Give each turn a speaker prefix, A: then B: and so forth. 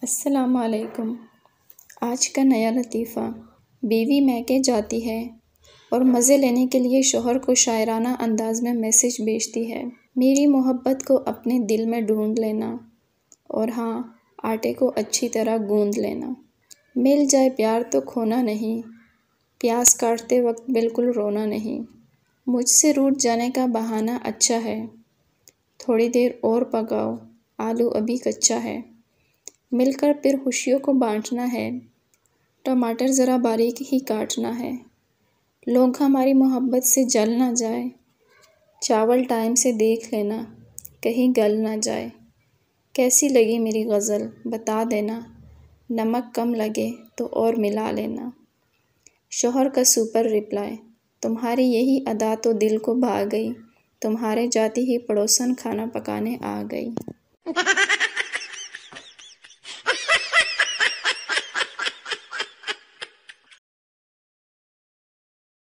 A: السلام علیکم۔ آج کا نیا لطیفہ۔ بیوی میکے جاتی ہے اور مزے لینے کے لیے شوہر کو شاعرانہ انداز میں میسج بھیجتی ہے، میری محبت کو اپنے دل میں ڈھونڈ لینا، اور ہاں، آٹے کو اچھی طرح گوندھ لینا۔ مل جائے پیار تو کھونا نہیں، پیاز کاٹتے وقت بالکل رونا نہیں۔ مجھ سے روٹھ جانے کا بہانہ اچھا ہے، تھوڑی دیر اور پکاؤ، آلو ابھی کچا ہے۔ مل کر پھر خوشیوں کو بانٹنا ہے، ٹماٹر ذرا باریک ہی کاٹنا ہے۔ لوگ ہماری محبت سے جل نہ جائے، چاول ٹائم سے دیکھ لینا، کہیں گل نہ جائے۔ کیسی لگی میری غزل بتا دینا، نمک کم لگے تو اور ملا لینا۔ شوہر کا سپر رپلائی، تمہاری یہی ادا تو دل کو بھا گئی، تمہارے جاتی ہی پڑوسن کھانا پکانے آ گئی۔